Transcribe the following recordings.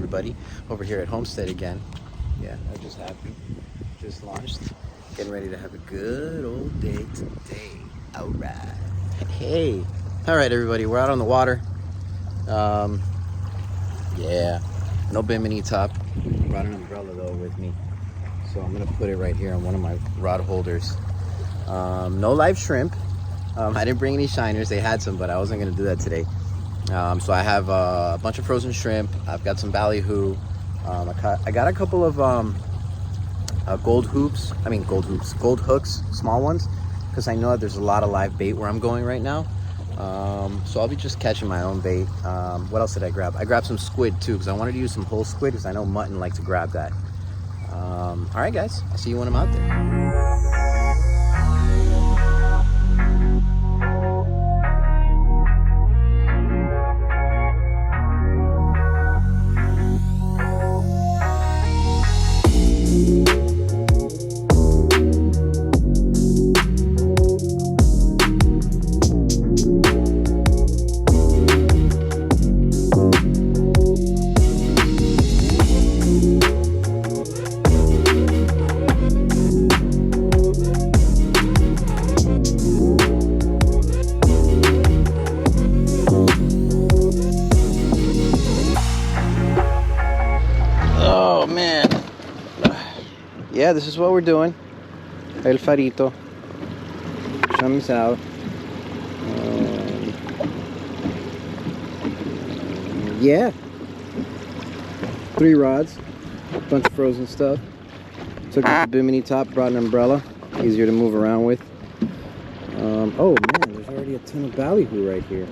everybody? Over here at Homestead again. Yeah, I just happened. Just launched. Getting ready to have a good old day today. All right. Hey. All right, everybody. We're out on the water. Yeah. No bimini top. Brought an umbrella, though, with me. So I'm going to put it right here on one of my rod holders. No live shrimp. I didn't bring any shiners. They had some, but I wasn't going to do that today. So I have a bunch of frozen shrimp. I've got some ballyhoo. I got a couple of gold hooks, small ones, because I know that there's a lot of live bait where I'm going right now. So I'll be just catching my own bait. What else did I grab? I grabbed some squid too, because I wanted to use some whole squid, because I know Mutton like to grab that. All right, guys, I'll see you when I'm out there. Oh man, yeah, this is what we're doing. El Farito, check this out. Yeah, 3 rods, a bunch of frozen stuff. Took the bimini top, brought an umbrella, easier to move around with. Oh man, there's already a ton of ballyhoo right here.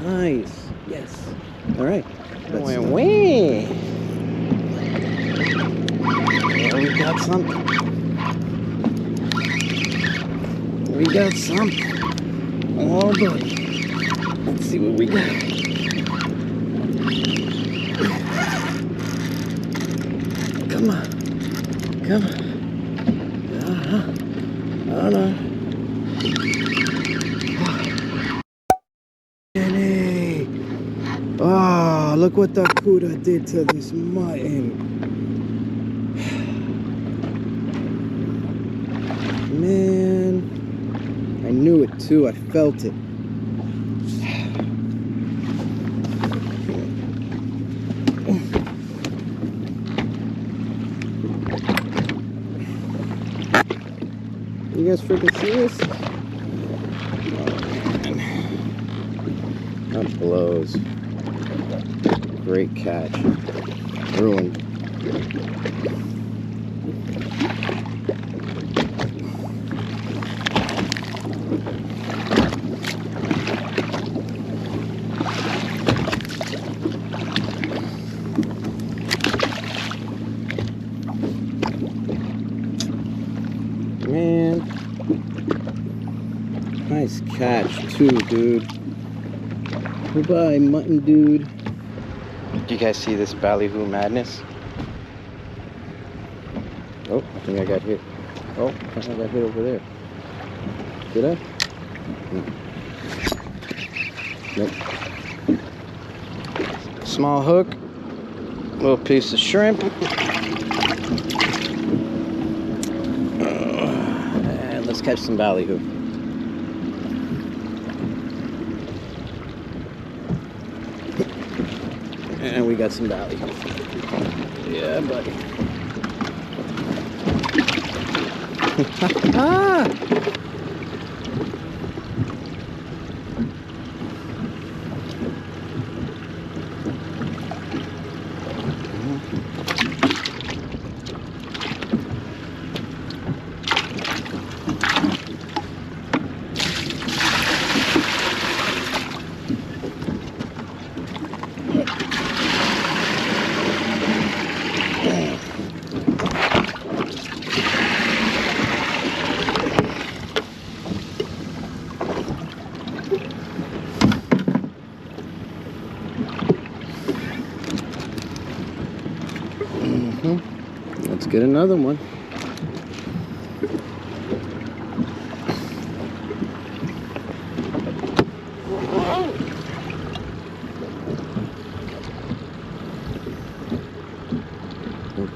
Nice, yes. All right. Yeah, we got something. Oh boy. Let's see what we got. Come on. Oh no. Oh, look what the Kuda did to this mutton. Man, I knew it too. I felt it. You guys freaking see this? Oh man, that blows. Great catch. Ruined. Man. Nice catch too, dude. Goodbye, mutton dude. Do you guys see this ballyhoo madness? Oh, I think I got hit. Oh, I think I got hit over there. Did I? Nope. Small hook. Little piece of shrimp. And let's catch some ballyhoo. And we got some ballyhoo. Yeah, buddy. Ah! Let's get another one.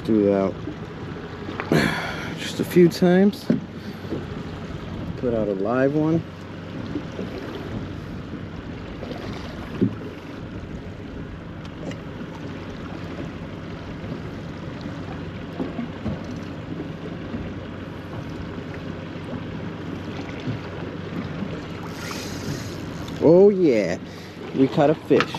do that just a few times. Put out a live one. Oh yeah, we caught a fish.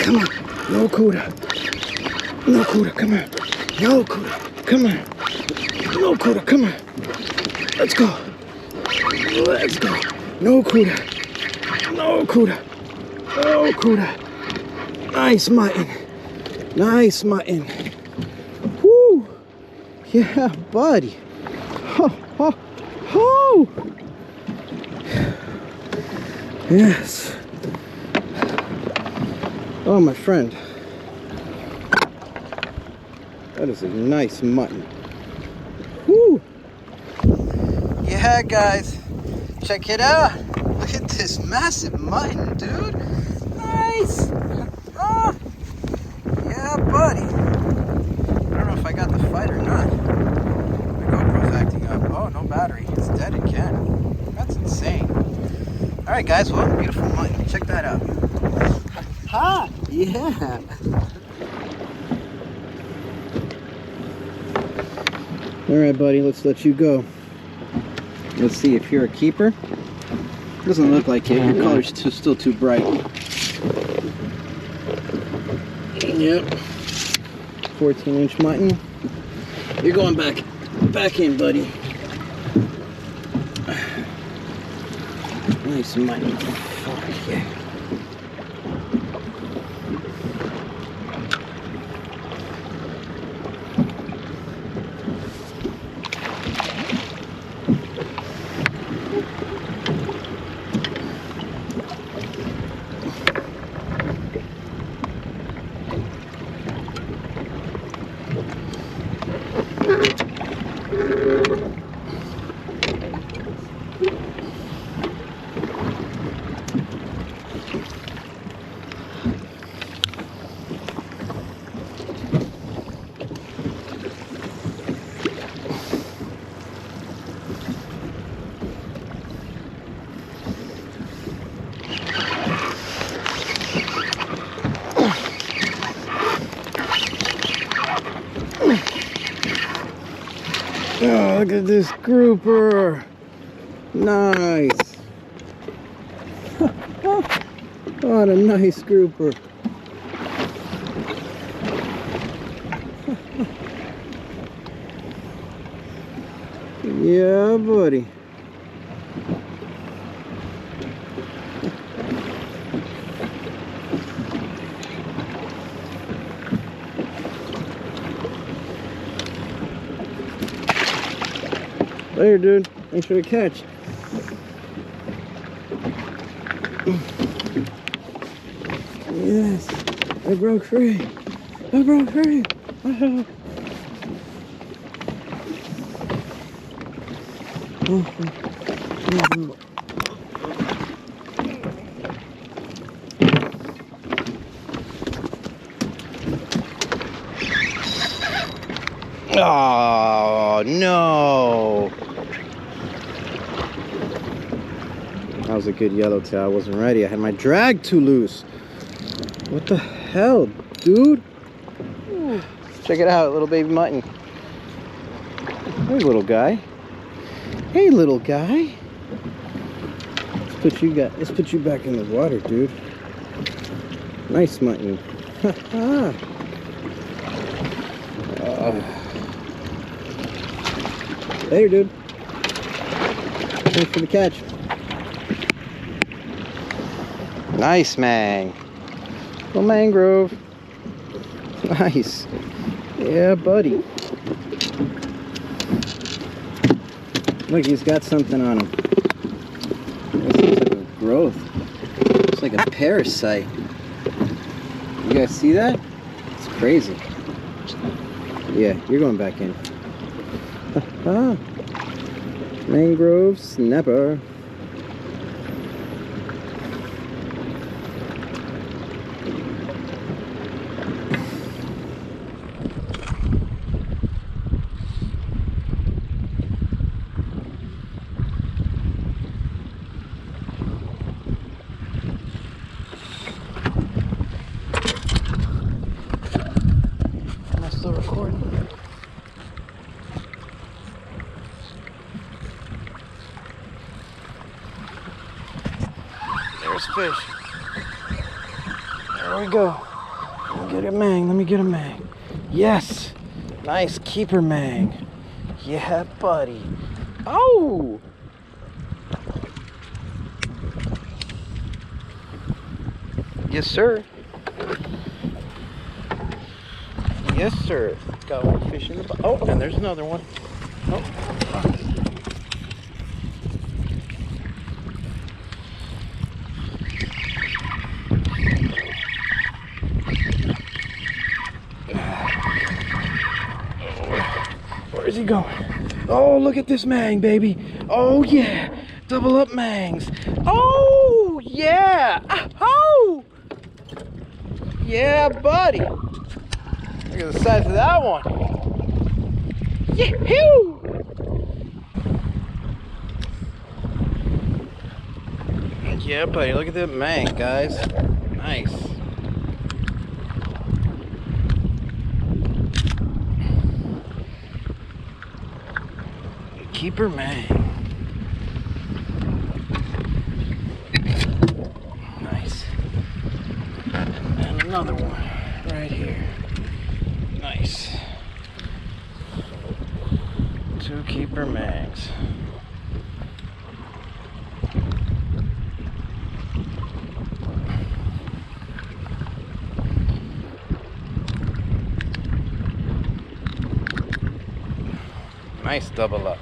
Come on, no Cuda. No Cuda, come on. No Cuda, come on. No Cuda, come on. Let's go. Let's go. No Cuda. No Cuda. Oh, Cuda. Nice mutton. Nice mutton. Woo. Yeah, buddy. Ho, ho, ho. Yes. Oh, my friend. That is a nice mutton. Woo. Yeah, guys. Check it out. Look at this massive mutton, dude. Nice. Oh. Yeah, buddy. I don't know if I got the fight or not. My GoPro's acting up. Oh, no battery. It's dead again. That's insane. All right, guys. Well, beautiful mutton. Check that out. Ha! Yeah. All right, buddy. Let's let you go. Let's see if you're a keeper. Doesn't look like it. Your color's still too bright. Yep. 14-inch mutton. You're going back in, buddy. Nice mutton. Fuck yeah. Oh, look at this grouper. Nice. What a nice grouper. Yeah, buddy. Later, dude. Thanks for the catch. Yes, I broke free. I broke free. Oh, no. That was a good yellowtail. I wasn't ready. I had my drag too loose. What the hell, dude? Check it out, little baby mutton. Hey, little guy. Hey, little guy. Let's put you back in the water, dude. Nice mutton. Later, dude. Thanks for the catch. Nice, man. Little mangrove. Nice. Yeah, buddy. Look, he's got something on him. This looks like a growth. It's like a parasite. You guys see that? It's crazy. Yeah, you're going back in. Mangrove snapper. Am I still recording? There's fish. There we go. Let me get a mang. Let me get a mang. Yes. Nice keeper mang. Yeah, buddy. Oh! Yes, sir. Yes, sir. Got one fish in the boat. Oh, and there's another one. Oh. Where is he going? Oh, look at this mang, baby. Oh, yeah. Double up mangs. Oh, yeah. Oh! Yeah, buddy. Look at the size of that one. Yee-hoo! Yeah, buddy. Look at that mang, guys. Nice. Keeper mang. Nice. And another one right here. Nice. Two keeper mags. Nice double up.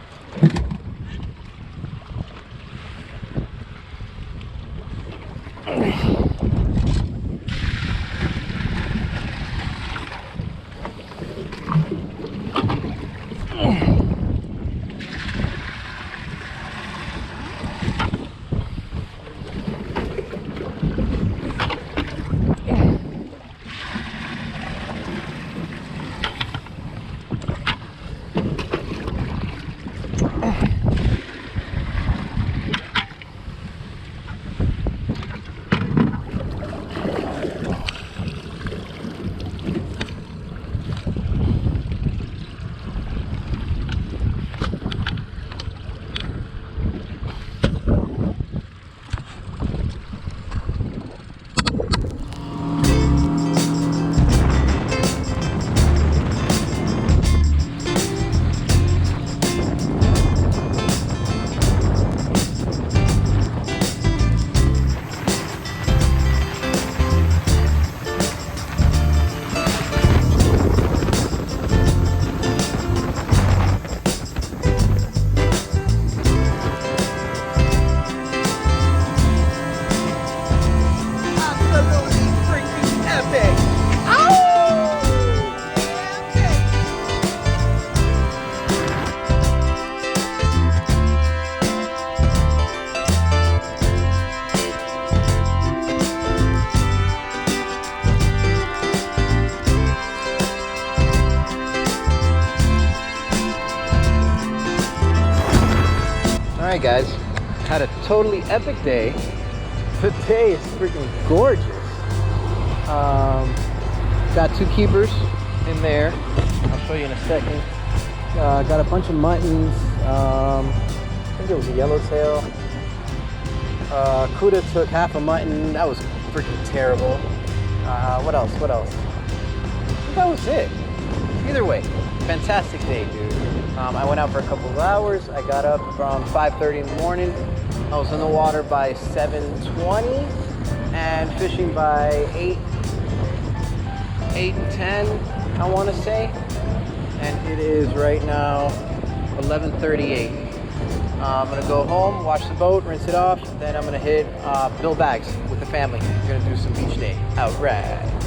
Alright guys, had a totally epic day. Today is freaking gorgeous. Got two keepers in there. I'll show you in a second. Got a bunch of muttons. I think it was a yellowtail. Kuda took half a mutton. That was freaking terrible. What else? I think that was it. Either way, fantastic day, dude. I went out for a couple of hours. I got up from 5:30 in the morning. I was in the water by 7:20 and fishing by 8:10, I want to say. And it is right now 11:38. I'm gonna go home, wash the boat, rinse it off. Then I'm gonna hit Bill Bags with the family. We're gonna do some beach day. All right.